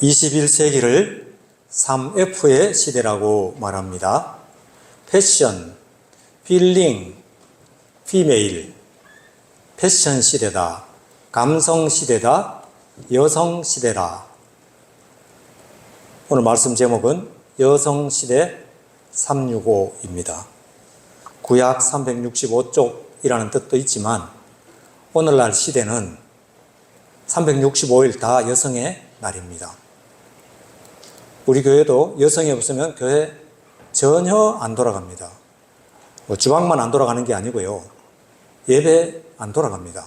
21세기를 3F의 시대라고 말합니다. 패션, 필링, 피메일. 패션 시대다, 감성 시대다, 여성 시대다. 오늘 말씀 제목은 여성 시대 365입니다. 구약 365쪽이라는 뜻도 있지만 오늘날 시대는 365일 다 여성의 날입니다. 우리 교회도 여성이 없으면 교회 전혀 안 돌아갑니다. 주방만 안 돌아가는 게 아니고요. 예배 안 돌아갑니다.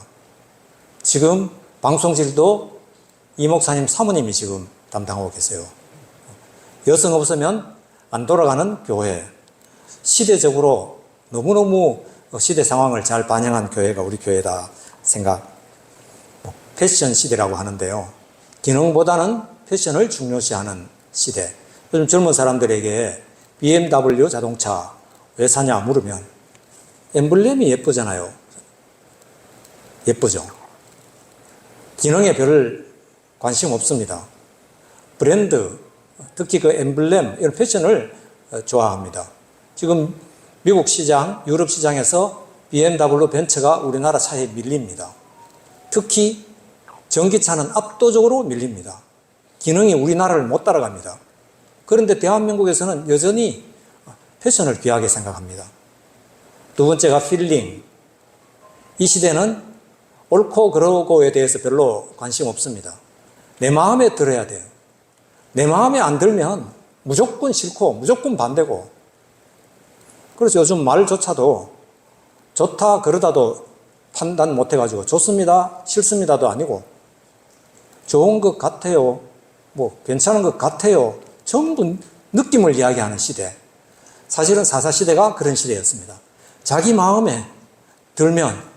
지금 방송실도 이 목사님 사모님이 지금 담당하고 계세요. 여성 없으면 안 돌아가는 교회. 시대적으로 너무너무 시대 상황을 잘 반영한 교회가 우리 교회다 생각. 패션 시대라고 하는데요. 기능보다는 패션을 중요시하는 시대. 요즘 젊은 사람들에게 BMW 자동차 왜 사냐 물으면 엠블렘이 예쁘잖아요. 예쁘죠. 기능에 별 관심 없습니다. 브랜드, 특히 그 엠블렘, 이런 패션을 좋아합니다. 지금 미국 시장, 유럽 시장에서 BMW, 벤츠가 우리나라 차에 밀립니다. 특히 전기차는 압도적으로 밀립니다. 기능이 우리나라를 못 따라갑니다. 그런데 대한민국에서는 여전히 패션을 귀하게 생각합니다. 두 번째가 필링. 이 시대는 옳고 그르고에 대해서 별로 관심 없습니다. 내 마음에 들어야 돼요. 내 마음에 안 들면 무조건 싫고 무조건 반대고. 그래서 요즘 말조차도 좋다 그러다도 판단 못 해가지고 좋습니다 싫습니다도 아니고 좋은 것 같아요, 괜찮은 것 같아요, 전부 느낌을 이야기하는 시대. 사실은 사사시대가 그런 시대였습니다. 자기 마음에 들면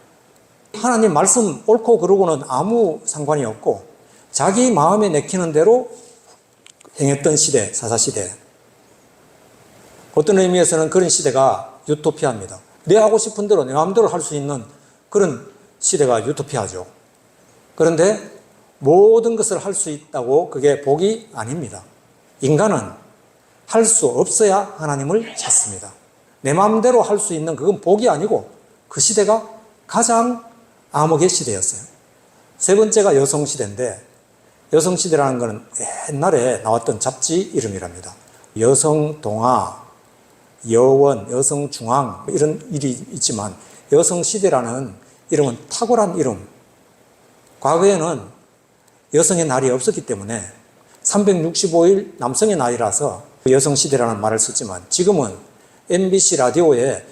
하나님 말씀 옳고 그르고는 아무 상관이 없고 자기 마음에 내키는 대로 행했던 시대, 사사시대. 어떤 의미에서는 그런 시대가 유토피아입니다. 내 하고 싶은 대로 내 마음대로 할 수 있는 그런 시대가 유토피아죠. 그런데 모든 것을 할 수 있다고 그게 복이 아닙니다. 인간은 할 수 없어야 하나님을 찾습니다. 내 마음대로 할 수 있는 그건 복이 아니고 그 시대가 가장 암흑의 시대였어요. 세 번째가 여성시대인데 여성시대라는 것은 옛날에 나왔던 잡지 이름이랍니다. 여성동화, 여원, 여성중앙 이런 일이 있지만 여성시대라는 이름은 탁월한 이름. 과거에는 여성의 날이 없었기 때문에 365일 남성의 날이라서 여성시대라는 말을 썼지만 지금은 MBC 라디오에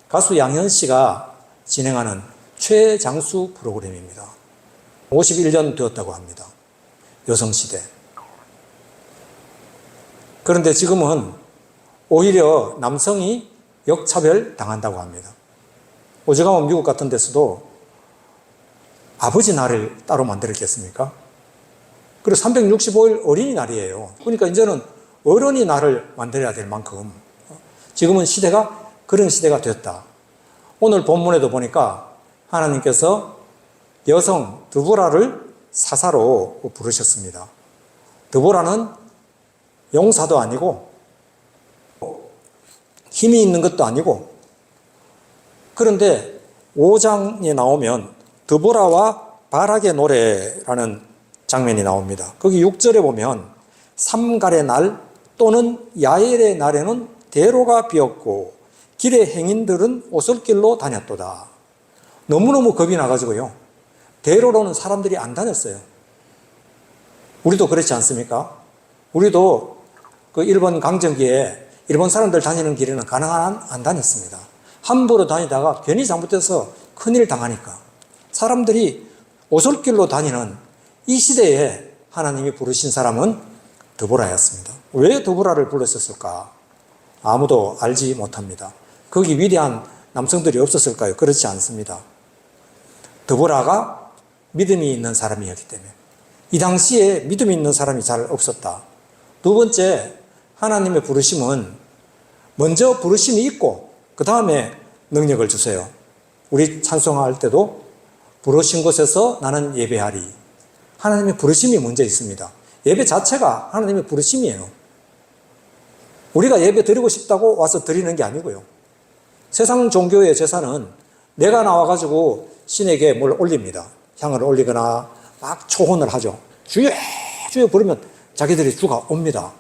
가수 양현 씨가 진행하는 최장수 프로그램입니다. 51년 되었다고 합니다. 여성시대. 그런데 지금은 오히려 남성이 역차별 당한다고 합니다. 오죽하면 미국 같은 데서도 아버지 날을 따로 만들었겠습니까? 그리고 365일 어린이날이에요. 그러니까 이제는 어른이 날을 만들어야 될 만큼 지금은 시대가 그런 시대가 되었다. 오늘 본문에도 보니까 하나님께서 여성 드보라를 사사로 부르셨습니다. 드보라는 용사도 아니고 힘이 있는 것도 아니고 그런데 5장에 나오면 드보라와 바락의 노래라는 장면이 나옵니다. 거기 6절에 보면 삼갈의 날 또는 야엘의 날에는 대로가 비었고 길의 행인들은 오솔길로 다녔도다. 너무너무 겁이 나가지고요. 대로로는 사람들이 안 다녔어요. 우리도 그렇지 않습니까? 우리도 그 일본 강점기에 일본 사람들 다니는 길에는 가능한 안 다녔습니다. 함부로 다니다가 괜히 잘못해서 큰일 당하니까. 사람들이 오솔길로 다니는 이 시대에 하나님이 부르신 사람은 드보라였습니다. 왜 드보라를 불렀었을까? 아무도 알지 못합니다. 거기 위대한 남성들이 없었을까요? 그렇지 않습니다. 드보라가 믿음이 있는 사람이었기 때문에. 이 당시에 믿음이 있는 사람이 잘 없었다. 두 번째, 하나님의 부르심은 먼저 부르심이 있고 그 다음에 능력을 주세요. 우리 찬송할 때도 부르신 곳에서 나는 예배하리. 하나님의 부르심이 먼저 있습니다. 예배 자체가 하나님의 부르심이에요. 우리가 예배 드리고 싶다고 와서 드리는 게 아니고요. 세상 종교의 제사는 내가 나와가지고 신에게 뭘 올립니다. 향을 올리거나 막 초혼을 하죠. 주여 주여 부르면 자기들이 주가 옵니다.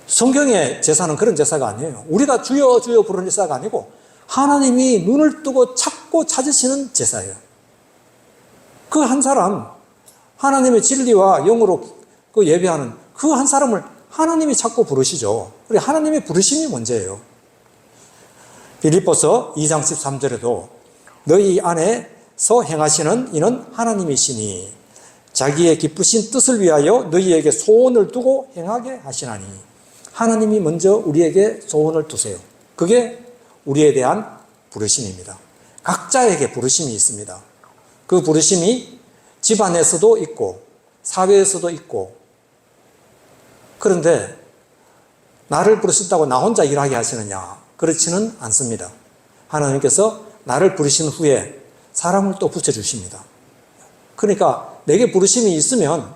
성경의 제사는 그런 제사가 아니에요. 우리가 주여 주여 부르는 제사가 아니고 하나님이 눈을 뜨고 찾고 찾으시는 제사예요. 그 한 사람, 하나님의 진리와 영으로 그 예배하는 그 한 사람을 하나님이 찾고 부르시죠. 그리고 하나님의 부르심이 문제예요. 빌립보서 2장 13절에도 너희 안에서 행하시는 이는 하나님이시니 자기의 기쁘신 뜻을 위하여 너희에게 소원을 두고 행하게 하시나니 하나님이 먼저 우리에게 소원을 두세요. 그게 우리에 대한 부르심입니다. 각자에게 부르심이 있습니다. 그 부르심이 집안에서도 있고 사회에서도 있고, 그런데 나를 부르셨다고 나 혼자 일하게 하시느냐? 그렇지는 않습니다. 하나님께서 나를 부르신 후에 사람을 또 붙여주십니다. 그러니까 내게 부르심이 있으면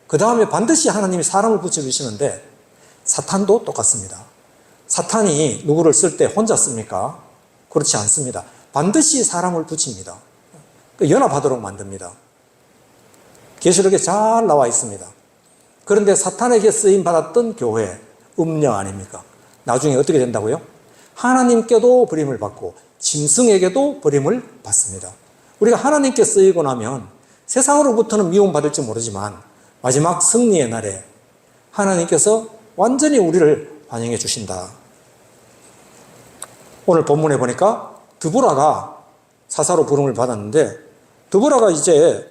그 다음에 반드시 하나님이 사람을 붙여주시는데, 사탄도 똑같습니다. 사탄이 누구를 쓸 때 혼자 씁니까? 그렇지 않습니다. 반드시 사람을 붙입니다. 연합하도록 만듭니다. 계시록에 잘 나와 있습니다. 그런데 사탄에게 쓰임받았던 교회, 음녀 아닙니까? 나중에 어떻게 된다고요? 하나님께도 버림을 받고 짐승에게도 버림을 받습니다. 우리가 하나님께 쓰이고 나면 세상으로부터는 미움받을지 모르지만 마지막 승리의 날에 하나님께서 완전히 우리를 환영해 주신다. 오늘 본문에 보니까 드보라가 사사로 부름을 받았는데, 드보라가 이제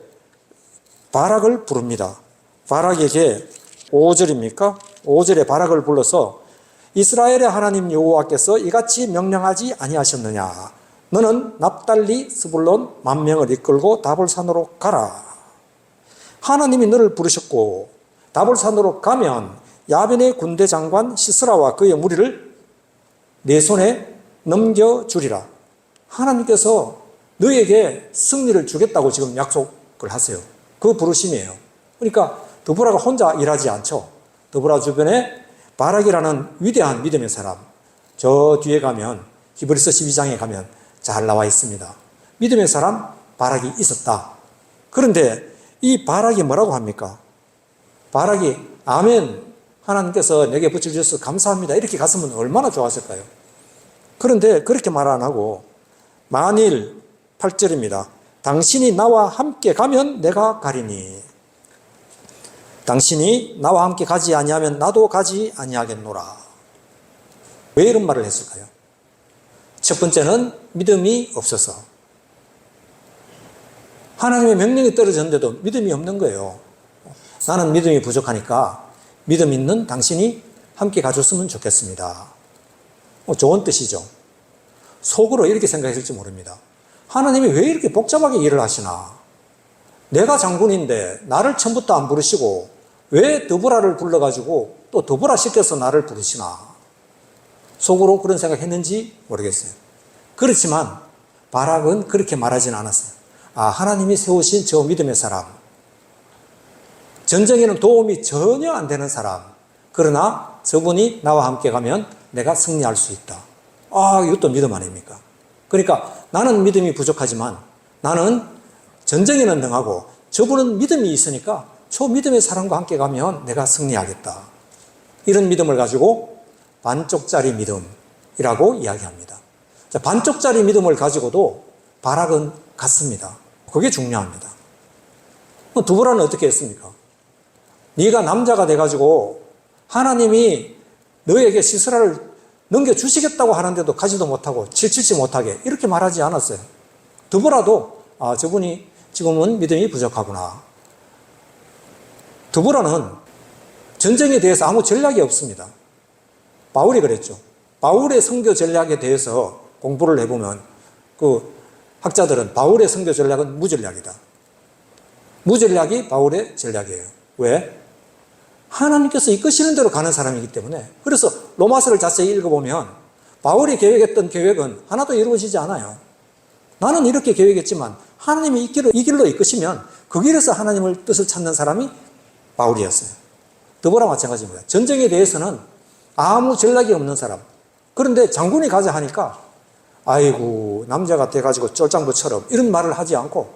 바락을 부릅니다. 바락에게 5절입니까? 5절에 바락을 불러서 이스라엘의 하나님 여호와께서 이같이 명령하지 아니하셨느냐? 너는 납달리 스불론 10,000명을 이끌고 다볼산으로 가라. 하나님이 너를 부르셨고 다볼산으로 가면 야벤의 군대 장관 시스라와 그의 무리를 내 손에 넘겨주리라. 하나님께서 너에게 승리를 주겠다고 지금 약속을 하세요. 그 부르심이에요. 그러니까 드보라가 혼자 일하지 않죠. 드보라 주변에 바락이라는 위대한 믿음의 사람, 저 뒤에 가면 히브리서 12장에 가면 잘 나와 있습니다. 믿음의 사람 바락이 있었다. 그런데 이 바락이 뭐라고 합니까? 바락이 아멘, 하나님께서 내게 붙여주셔서 감사합니다, 이렇게 갔으면 얼마나 좋았을까요? 그런데 그렇게 말 안 하고 만일 8절입니다. 당신이 나와 함께 가면 내가 가리니 당신이 나와 함께 가지 아니하면 나도 가지 아니하겠노라. 왜 이런 말을 했을까요? 첫 번째는 믿음이 없어서, 하나님의 명령이 떨어졌는데도 믿음이 없는 거예요. 나는 믿음이 부족하니까 믿음 있는 당신이 함께 가줬으면 좋겠습니다. 좋은 뜻이죠. 속으로 이렇게 생각했을지 모릅니다. 하나님이 왜 이렇게 복잡하게 일을 하시나? 내가 장군인데 나를 처음부터 안 부르시고 왜 드보라를 불러가지고 또 드보라 시켜서 나를 부르시나? 속으로 그런 생각했는지 모르겠어요. 그렇지만 바락은 그렇게 말하지는 않았어요. 아, 하나님이 세우신 저 믿음의 사람, 전쟁에는 도움이 전혀 안 되는 사람, 그러나 저분이 나와 함께 가면 내가 승리할 수 있다. 아, 이것도 믿음 아닙니까? 그러니까 나는 믿음이 부족하지만 나는 전쟁에는 능하고 저분은 믿음이 있으니까 저 믿음의 사람과 함께 가면 내가 승리하겠다. 이런 믿음을 가지고 반쪽짜리 믿음이라고 이야기합니다. 자, 반쪽짜리 믿음을 가지고도 바락은 갔습니다. 그게 중요합니다. 드보라는 어떻게 했습니까? 네가 남자가 돼가지고 하나님이 너에게 시스라를 넘겨주시겠다고 하는데도 가지도 못하고 칠칠치 못하게 이렇게 말하지 않았어요. 드보라도 아, 저분이 지금은 믿음이 부족하구나. 드보라는 전쟁에 대해서 아무 전략이 없습니다. 바울이 그랬죠. 바울의 선교 전략에 대해서 공부를 해보면 그 학자들은 바울의 선교 전략은 무전략이다. 무전략이 바울의 전략이에요. 왜? 하나님께서 이끄시는 대로 가는 사람이기 때문에. 그래서 로마서를 자세히 읽어보면 바울이 계획했던 계획은 하나도 이루어지지 않아요. 나는 이렇게 계획했지만 하나님이 이 길로 이끄시면 그 길에서 하나님을 뜻을 찾는 사람이 바울이었어요. 드보라 마찬가지입니다. 전쟁에 대해서는 아무 전략이 없는 사람. 그런데 장군이 가자 하니까 아이고 남자가 돼가지고 쫄장부처럼 이런 말을 하지 않고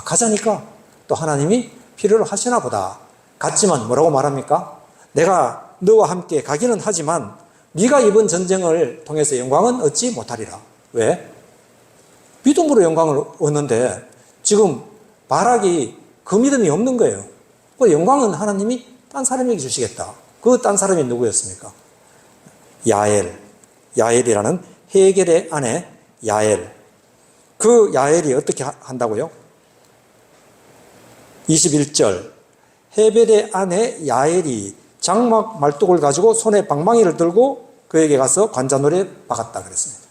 가자니까 또 하나님이 필요로 하시나 보다. 갔지만 뭐라고 말합니까? 내가 너와 함께 가기는 하지만 네가 이번 전쟁을 통해서 영광은 얻지 못하리라. 왜? 믿음으로 영광을 얻는데 지금 바락이 그 믿음이 없는 거예요. 그 영광은 하나님이 딴 사람에게 주시겠다. 그 딴 사람이 누구였습니까? 야엘이라는 헤겔의 아내 야엘. 그 야엘이 어떻게 한다고요? 21절 헤벨의 아내 야엘이 장막 말뚝을 가지고 손에 방망이를 들고 그에게 가서 관자놀이에 박았다 그랬습니다.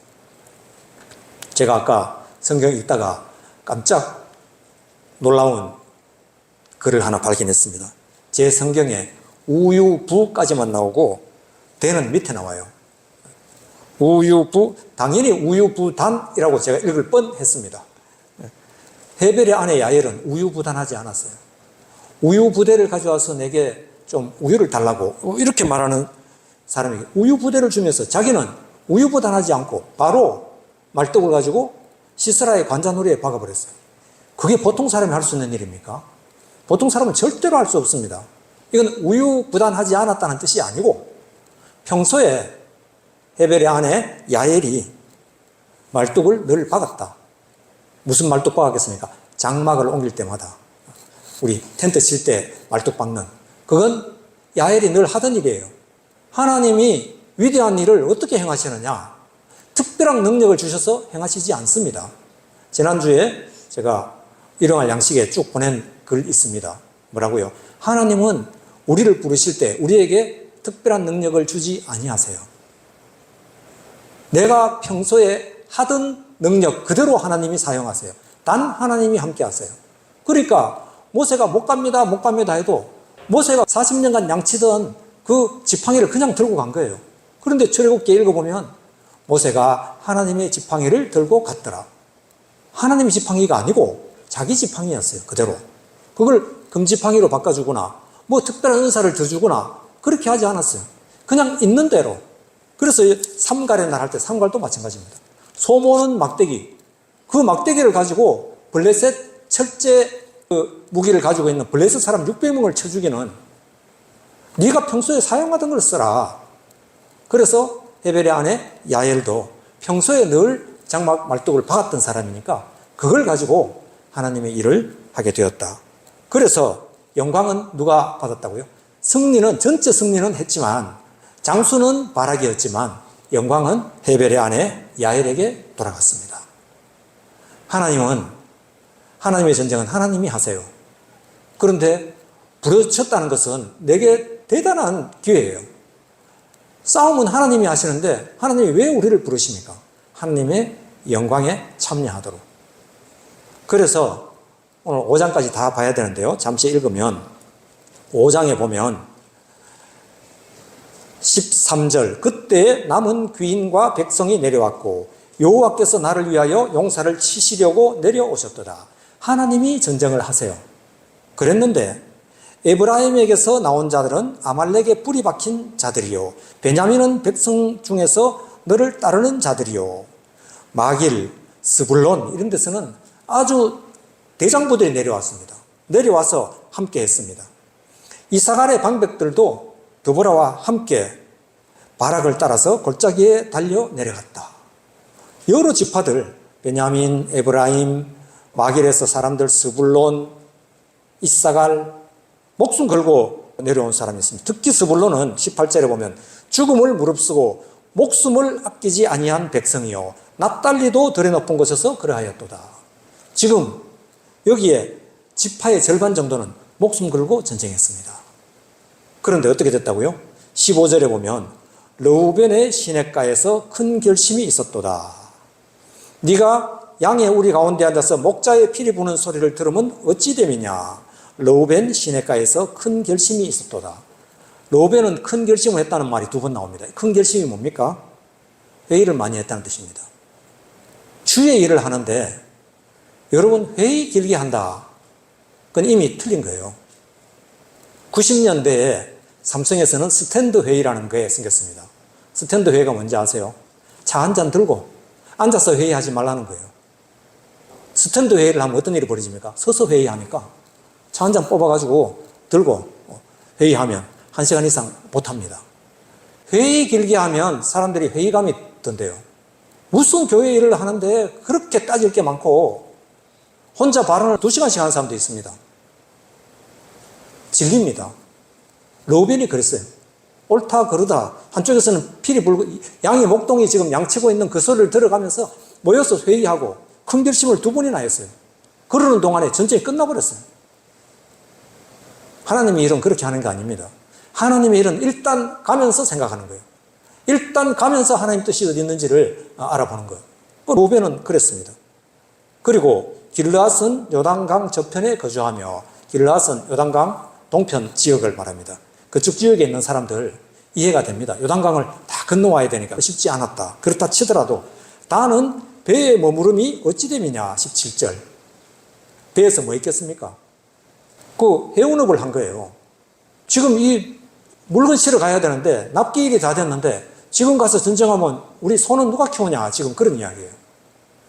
제가 아까 성경 읽다가 깜짝 놀라운 글을 하나 발견했습니다. 제 성경에 우유부까지만 나오고 대는 밑에 나와요. 우유부, 당연히 우유부단이라고 제가 읽을 뻔했습니다. 헤벨의 아내 야엘은 우유부단하지 않았어요. 우유부대를 가져와서 내게 좀 우유를 달라고 이렇게 말하는 사람에게 우유부대를 주면서 자기는 우유부단하지 않고 바로 말뚝을 가지고 시스라의 관자놀이에 박아버렸어요. 그게 보통 사람이 할 수 있는 일입니까? 보통 사람은 절대로 할 수 없습니다. 이건 우유부단하지 않았다는 뜻이 아니고 평소에 헤벨의 아내 야엘이 말뚝을 늘 박았다. 무슨 말뚝 박았겠습니까? 장막을 옮길 때마다 우리 텐트 칠 때 말뚝 박는 그건 야엘이 늘 하던 일이에요. 하나님이 위대한 일을 어떻게 행하시느냐? 특별한 능력을 주셔서 행하시지 않습니다. 지난주에 제가 일용할 양식에 쭉 보낸 글 있습니다. 뭐라고요? 하나님은 우리를 부르실 때 우리에게 특별한 능력을 주지 아니하세요. 내가 평소에 하던 능력 그대로 하나님이 사용하세요. 단 하나님이 함께 하세요. 그러니까 모세가 못 갑니다 해도 모세가 40년간 양치던 그 지팡이를 그냥 들고 간 거예요. 그런데 출애굽기 읽어보면 모세가 하나님의 지팡이를 들고 갔더라. 하나님의 지팡이가 아니고 자기 지팡이였어요. 그대로. 그걸 금지팡이로 바꿔주거나 뭐 특별한 은사를 더 주거나 그렇게 하지 않았어요. 그냥 있는 대로. 그래서 삼갈의 날 할 때 삼갈도 마찬가지입니다. 소모는 막대기. 그 막대기를 가지고 블레셋 철제 무기를 가지고 있는 블레셋 사람 600명을 쳐 죽이는 네가 평소에 사용하던 걸 써라. 그래서 헤벨의 아내 야엘도 평소에 늘 장막 말뚝을 박았던 사람이니까 그걸 가지고 하나님의 일을 하게 되었다. 그래서 영광은 누가 받았다고요? 전체 승리는 했지만 장수는 바락이었지만 영광은 헤벨의 아내 야엘에게 돌아갔습니다. 하나님의 전쟁은 하나님이 하세요. 그런데 부르셨다는 것은 내게 대단한 기회예요. 싸움은 하나님이 하시는데 하나님이 왜 우리를 부르십니까? 하나님의 영광에 참여하도록. 그래서 오늘 5장까지 다 봐야 되는데요. 잠시 읽으면 5장에 보면 13절 그때 남은 귀인과 백성이 내려왔고 여호와께서 나를 위하여 용사를 치시려고 내려오셨도다. 하나님이 전쟁을 하세요. 그랬는데 에브라임에게서 나온 자들은 아말렉에 뿌리 박힌 자들이요 베냐민은 백성 중에서 너를 따르는 자들이요 마길, 스불론 이런 데서는 아주 대장부들이 내려왔습니다. 내려와서 함께 했습니다. 이사갈의 방백들도 드보라와 함께 바락을 따라서 골짜기에 달려 내려갔다. 여러 지파들 베냐민, 에브라임, 마길에서 사람들 스불론, 이사갈 목숨 걸고 내려온 사람이 있습니다. 특히 스불론은 18절에 보면 죽음을 무릅쓰고 목숨을 아끼지 아니한 백성이요 납달리도 들에 높은 곳에서 그러하였도다. 지금 여기에 지파의 절반 정도는 목숨 걸고 전쟁했습니다. 그런데 어떻게 됐다고요? 15절에 보면 르우벤의 시냇가에서 큰 결심이 있었도다. 네가 양의 우리 가운데 앉아서 목자의 피리 부는 소리를 들으면 어찌 됨이냐. 르우벤 시냇가에서 큰 결심이 있었도다. 르우벤은 큰 결심을 했다는 말이 2번 나옵니다. 큰 결심이 뭡니까? 회의를 많이 했다는 뜻입니다. 주의 일을 하는데 여러분 회의 길게 한다. 그건 이미 틀린 거예요. 90년대에 삼성에서는 스탠드 회의라는 게 생겼습니다. 스탠드 회의가 뭔지 아세요? 차 한 잔 들고 앉아서 회의하지 말라는 거예요. 스탠드 회의를 하면 어떤 일이 벌어집니까? 서서 회의하니까 차 한 잔 뽑아가지고 들고 회의하면 1시간 이상 못합니다. 회의 길게 하면 사람들이 회의감이 든대요. 무슨 교회 일을 하는데 그렇게 따질 게 많고 혼자 발언을 2시간씩 하는 사람도 있습니다. 질립니다. 로벤이 그랬어요. 옳다 그르다. 한쪽에서는 피리 불고 양이 목동이 지금 양치고 있는 그 소리를 들어가면서 모여서 회의하고 큰 결심을 2번이나 했어요. 그러는 동안에 전쟁이 끝나버렸어요. 하나님의 일은 그렇게 하는 게 아닙니다. 하나님의 일은 일단 가면서 생각하는 거예요. 일단 가면서 하나님 뜻이 어디 있는지를 알아보는 거예요. 로벤은 그랬습니다. 그리고 길르앗은 요단강 저편에 거주하며, 길르앗은 요단강 동편 지역을 말합니다. 그쪽 지역에 있는 사람들 이해가 됩니다. 요단강을 다 건너와야 되니까 쉽지 않았다. 그렇다 치더라도 다는 배의 머무름이 어찌 됨이냐. 17절. 배에서 뭐 있겠습니까? 그 해운업을 한 거예요. 지금 이 물건 실어 가야 되는데 납기일이 다 됐는데 지금 가서 전쟁하면 우리 소는 누가 키우냐. 지금 그런 이야기예요.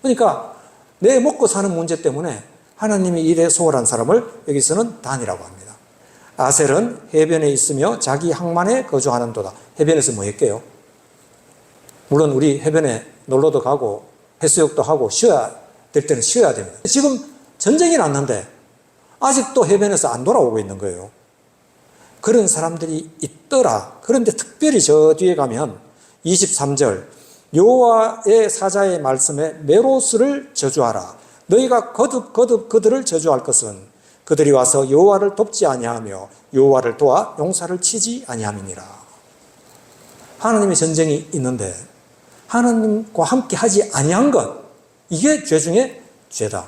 그러니까 내 먹고 사는 문제 때문에 하나님이 일에 소홀한 사람을 여기서는 단이라고 합니다. 아셀은 해변에 있으며 자기 항만에 거주하는도다. 해변에서 뭐 했게요? 물론 우리 해변에 놀러도 가고 해수욕도 하고 쉬어야 될 때는 쉬어야 됩니다. 지금 전쟁이 났는데 아직도 해변에서 안 돌아오고 있는 거예요. 그런 사람들이 있더라. 그런데 특별히 저 뒤에 가면 23절 여호와의 사자의 말씀에 메로스를 저주하라. 너희가 거듭 그들을 저주할 것은 그들이 와서 여호와를 돕지 아니하며 여호와를 도와 용사를 치지 아니함이니라. 하나님의 전쟁이 있는데 하나님과 함께 하지 아니한 것, 이게 죄 중에 죄다.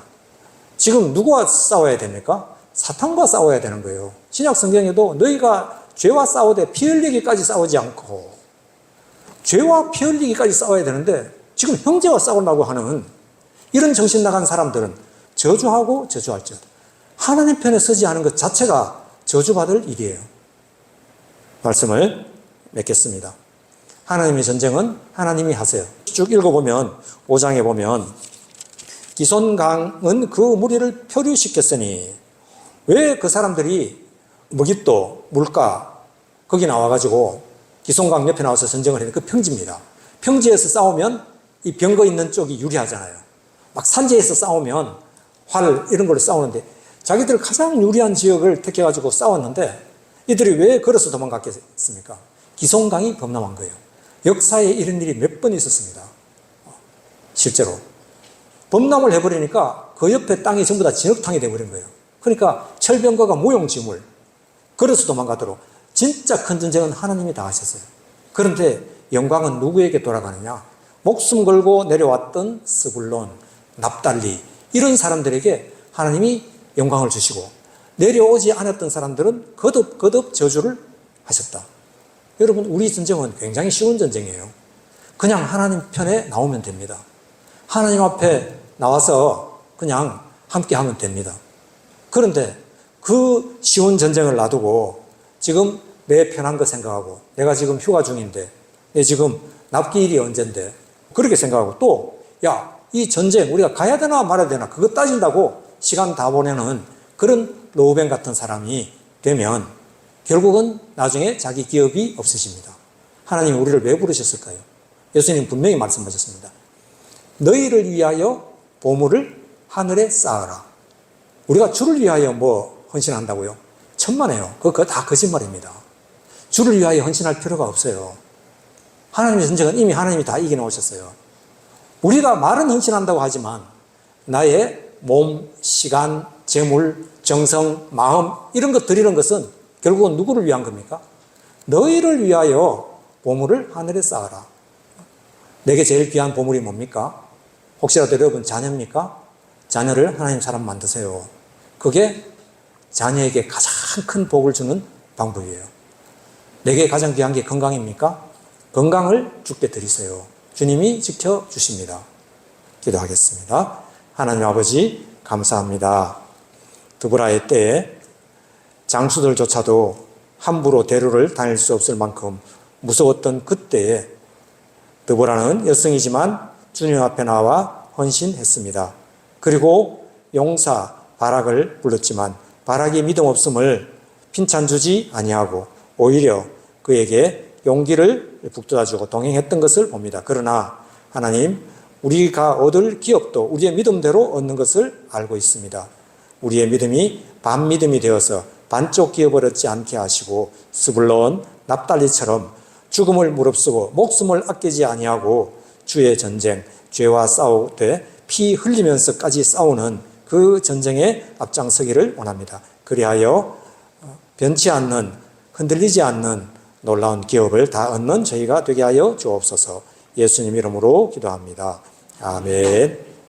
지금 누구와 싸워야 됩니까? 사탄과 싸워야 되는 거예요. 신약 성경에도 너희가 죄와 싸우되 피 흘리기까지 싸우지 않고, 죄와 피 흘리기까지 싸워야 되는데 지금 형제와 싸우려고 하는 이런 정신 나간 사람들은 저주하고 저주할지어다. 하나님 편에 서지 않은 것 자체가 저주받을 일이에요. 말씀을 맺겠습니다. 하나님의 전쟁은 하나님이 하세요. 쭉 읽어보면 5장에 보면 기손강은 그 무리를 표류시켰으니, 왜 그 사람들이 무깃도 물가 거기 나와가지고 기손강 옆에 나와서 전쟁을 했는데 그 평지입니다. 평지에서 싸우면 이 병거 있는 쪽이 유리하잖아요. 막 산지에서 싸우면 활 이런 걸로 싸우는데 자기들 가장 유리한 지역을 택해가지고 싸웠는데 이들이 왜 걸어서 도망갔겠습니까? 기손강이 범람한 거예요. 역사에 이런 일이 몇 번 있었습니다. 실제로. 범람을 해버리니까 그 옆에 땅이 전부 다 진흙탕이 돼버린 거예요. 그러니까 철병거가 무용지물, 걸어서 도망가도록. 진짜 큰 전쟁은 하나님이 다 하셨어요. 그런데 영광은 누구에게 돌아가느냐? 목숨 걸고 내려왔던 스불론, 납달리 이런 사람들에게 하나님이 영광을 주시고, 내려오지 않았던 사람들은 거듭 저주를 하셨다. 여러분, 우리 전쟁은 굉장히 쉬운 전쟁이에요. 그냥 하나님 편에 나오면 됩니다. 하나님 앞에 나와서 그냥 함께 하면 됩니다. 그런데 그 쉬운 전쟁을 놔두고 지금 내 편한 거 생각하고, 내가 지금 휴가 중인데, 내 지금 납기일이 언젠데, 그렇게 생각하고 또 이 전쟁 우리가 가야 되나 말아야 되나 그거 따진다고 시간 다 보내는 그런 로벤 같은 사람이 되면 결국은 나중에 자기 기업이 없으십니다. 하나님이 우리를 왜 부르셨을까요? 예수님 분명히 말씀하셨습니다. 너희를 위하여 보물을 하늘에 쌓아라. 우리가 주를 위하여 뭐 헌신한다고요? 천만에요. 그거 다 거짓말입니다. 주를 위하여 헌신할 필요가 없어요. 하나님의 전쟁은 이미 하나님이 다 이겨놓으셨어요. 우리가 말은 헌신한다고 하지만 나의 몸, 시간, 재물, 정성, 마음 이런 것 드리는 것은 결국은 누구를 위한 겁니까? 너희를 위하여 보물을 하늘에 쌓아라. 내게 제일 귀한 보물이 뭡니까? 혹시라도 여러분 자녀입니까? 자녀를 하나님 사람 만드세요. 그게 자녀에게 가장 큰 복을 주는 방법이에요. 내게 가장 귀한 게 건강입니까? 건강을 주께 드리세요. 주님이 지켜주십니다. 기도하겠습니다. 하나님 아버지 감사합니다. 드보라의 때에 장수들조차도 함부로 대로를 다닐 수 없을 만큼 무서웠던 그때에 드보라는 여성이지만 주님 앞에 나와 헌신했습니다. 그리고 용사 바락을 불렀지만 바락이 믿음 없음을 핀찬 주지 아니하고 오히려 그에게 용기를 북돋아주고 동행했던 것을 봅니다. 그러나 하나님, 우리가 얻을 기업도 우리의 믿음대로 얻는 것을 알고 있습니다. 우리의 믿음이 반믿음이 되어서 반쪽 기업을 얻지 않게 하시고 스불론, 납달리처럼 죽음을 무릅쓰고 목숨을 아끼지 아니하고 주의 전쟁, 죄와 싸우되 피 흘리면서까지 싸우는 그 전쟁에 앞장서기를 원합니다. 그리하여 변치 않는, 흔들리지 않는 놀라운 기업을 다 얻는 저희가 되게 하여 주옵소서. 예수님 이름으로 기도합니다. 아멘.